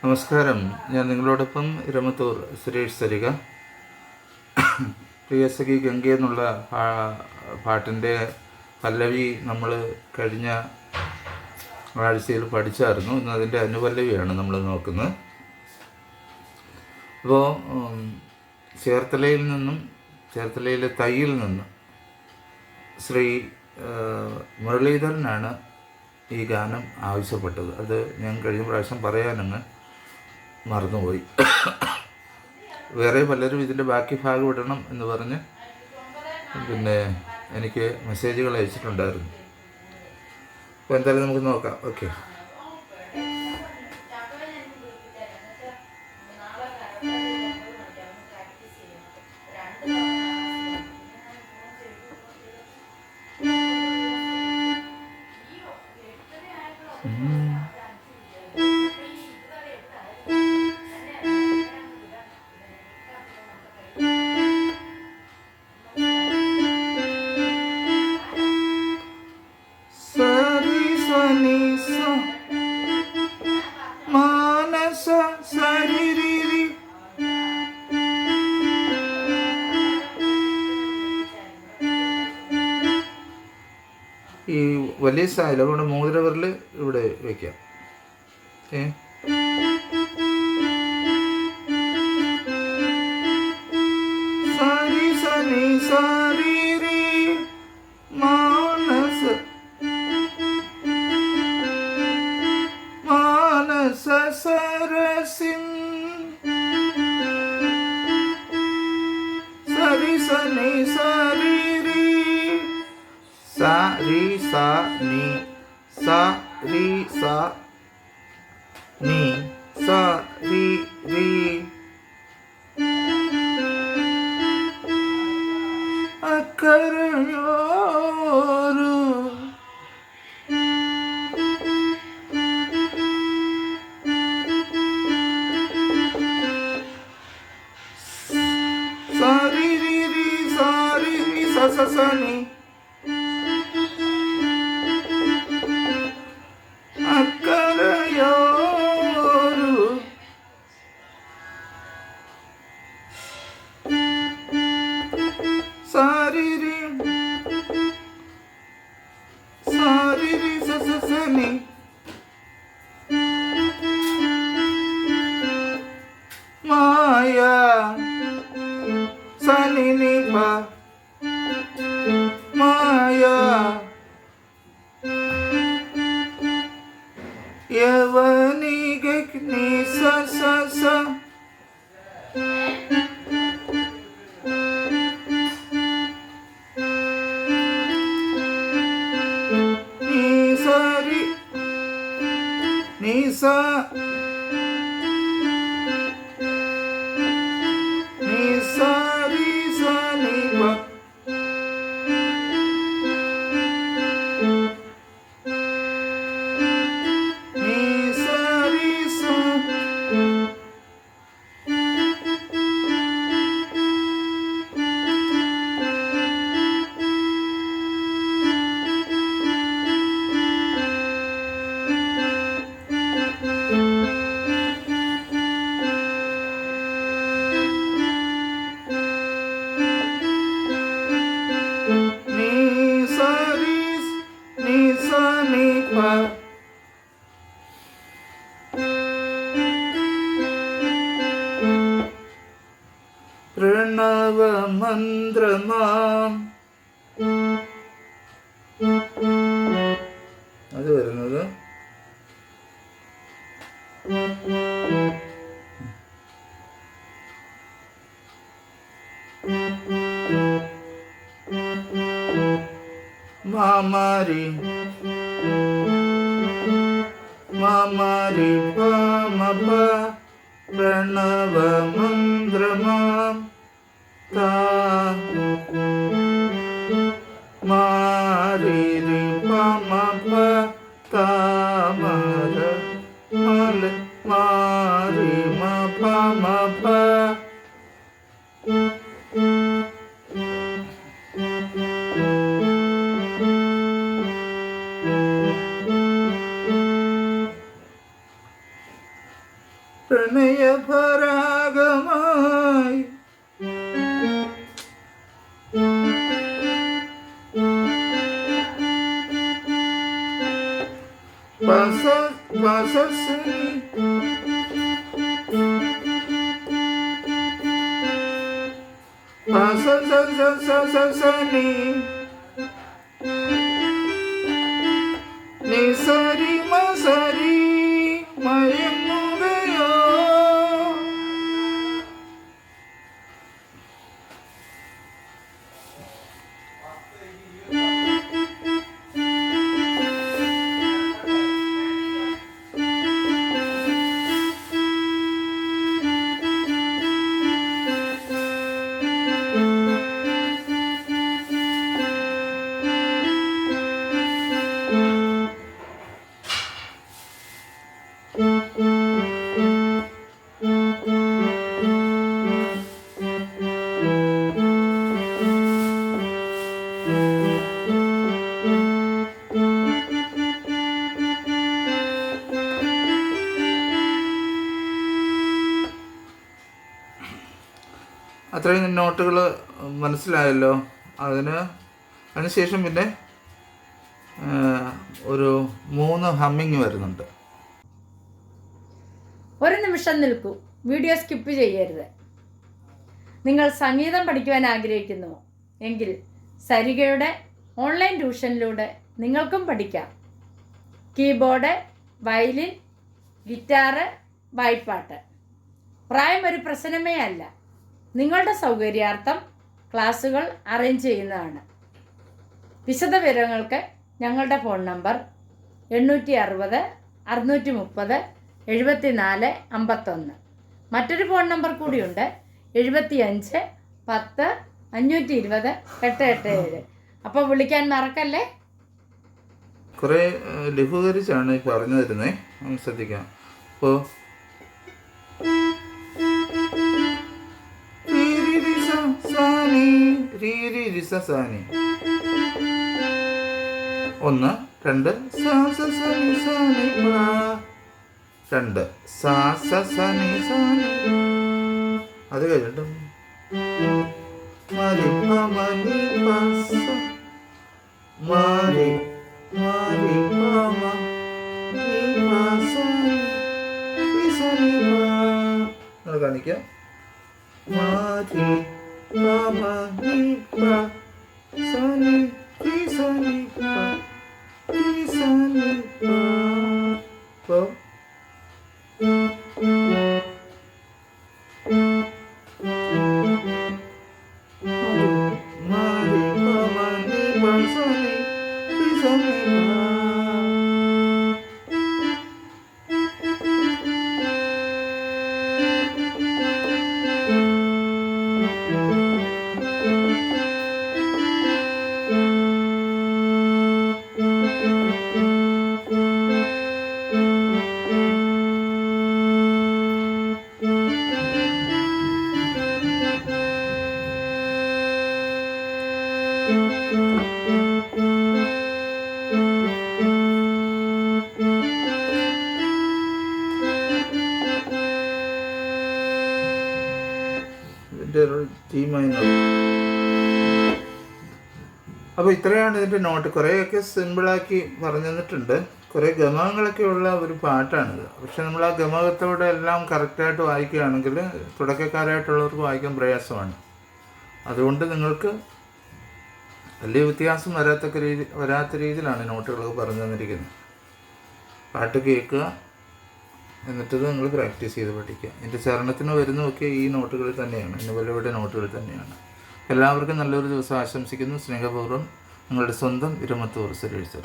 നമസ്കാരം. ഞാൻ നിങ്ങളോടൊപ്പം ഇരമത്തൂർ സുരേഷ് സരിക. പ്രിയസഖി ഗംഗ എന്നുള്ള പാട്ടിൻ്റെ പല്ലവി നമ്മൾ കഴിഞ്ഞ ആഴ്ചയിൽ പഠിച്ചായിരുന്നു. ഇന്ന് അതിൻ്റെ അനുപല്ലവിയാണ് നമ്മൾ നോക്കുന്നത്. അപ്പോൾ ചേർത്തലയിലെ തയ്യിൽ നിന്ന് ശ്രീ മുരളീധരനാണ് ഈ ഗാനം ആവശ്യപ്പെട്ടത്. അത് ഞാൻ കഴിഞ്ഞ പ്രാവശ്യം പറയാനങ്ങ് മറന്നുപോയി. വേറെ പലരും ഇതിൻ്റെ ബാക്കി ഭാഗം ഇടണം എന്ന് പറഞ്ഞ് എനിക്ക് മെസ്സേജുകൾ അയച്ചിട്ടുണ്ടായിരുന്നു. അപ്പോൾ എന്തായാലും നമുക്ക് നോക്കാം. ഓക്കെ. ഈ വലിയ സ്ഥായില്ല, അതുകൊണ്ട് മോതിരവരിൽ ഇവിടെ വയ്ക്കാം. സാരി സനി സാരി രി മാനസ മാനസ സരസിൻ സരി സനി സാരി രി സാ രി സാ നി സാ രി സാ നി സാ രി രി അക്കരയോരു സാരി രി രി സാരി രി സ സ സ നി അക്കരയോരു സാരി രി സാരി രി സ സ സ നി മായ സനി നി പ മായ യവനിക നി സ സ സ നി സരി നി സ നി സരി സ നി പ നി സരി സ നി സരി നി സ നി പ പ്രണവ മന്ത്രമാം അത് വരുന്നത് മാമാരി മാമാരി പ മ പ പ്രണവ മന്ത്രമാം താ മാരി രി പ മ പ താമര മല മാരി മ പ മ പ പ്രണയപരാഗമായി സരി മസരി മയങ്ങുകയോ. അത്രയും നോട്ടുകൾ മനസ്സിലായല്ലോ. അതിനുശേഷം പിന്നെ ഒരു 3 ഹമ്മിങ് വരുന്നുണ്ട്. ഒരു നിമിഷം നിൽക്കൂ, വീഡിയോ സ്കിപ്പ് ചെയ്യരുത്. നിങ്ങൾ സംഗീതം പഠിക്കുവാൻ ആഗ്രഹിക്കുന്നു എങ്കിൽ സരിഗയുടെ ഓൺലൈൻ ട്യൂഷനിലൂടെ നിങ്ങൾക്കും പഠിക്കാം. കീബോർഡ്, വയലിൻ, ഗിറ്റാറ്, വായ്പ്പാട്ട്. പ്രായം ഒരു പ്രശ്നമേ അല്ല. നിങ്ങളുടെ സൗകര്യാർത്ഥം ക്ലാസുകൾ അറേഞ്ച് ചെയ്യുന്നതാണ്. വിശദ വിവരങ്ങൾക്ക് ഞങ്ങളുടെ ഫോൺ നമ്പർ 860 630 74 51. മറ്റൊരു ഫോൺ നമ്പർ കൂടിയുണ്ട്, 75 10 520 887. അപ്പോൾ വിളിക്കാൻ മറക്കല്ലേ. കുറേ ലഘൂകരിച്ചാണ് പറഞ്ഞു തരുന്നത്, ശ്രദ്ധിക്കാം. അപ്പോൾ സാനി 1 2 സാ സ സനി സാനി പാ 2 സാ സ സനി സാനി. അത് കഴിഞ്ഞിട്ട് മാരി പ നി പ സ മാരി മാരി പ മ നി പ സ നി സനി പ. കാണിക്കാം. മാരി പ മ നി പ സനി നി സനി പ നി സനി പ. അപ്പോൾ മാരി പ മ നി പ സനി നി സനി പ. G minor. അപ്പോൾ ഇത്രയാണ് ഇതിൻ്റെ നോട്ട്. കുറേയൊക്കെ സിമ്പിളാക്കി പറഞ്ഞു തന്നിട്ടുണ്ട്. കുറേ ഗമകങ്ങളൊക്കെ ഉള്ള ഒരു പാട്ടാണിത്. പക്ഷെ നമ്മൾ ആ ഗമകത്തോടെ എല്ലാം കറക്റ്റായിട്ട് വായിക്കുകയാണെങ്കിൽ തുടക്കക്കാരായിട്ടുള്ളവർക്ക് വായിക്കാൻ പ്രയാസമാണ്. അതുകൊണ്ട് നിങ്ങൾക്ക് വലിയ വ്യത്യാസം വരാത്ത രീതിയിലാണ് നോട്ടുകളൊക്കെ പറഞ്ഞു തന്നിരിക്കുന്നത്. പാട്ട് കേൾക്കുക, എന്നിട്ടത് നിങ്ങൾ പ്രാക്ടീസ് ചെയ്ത് പഠിക്കുക. എൻ്റെ ചരണത്തിന് വരുന്നതൊക്കെ ഈ നോട്ടുകളിൽ തന്നെയാണ്, ഇന്നുവല്ലയുടെ നോട്ടുകളിൽ തന്നെയാണ്. എല്ലാവർക്കും നല്ലൊരു ദിവസം ആശംസിക്കുന്നു. സ്നേഹപൂർവ്വം നിങ്ങളുടെ സ്വന്തം ഇരമത്തൂർ സുരേഷ്.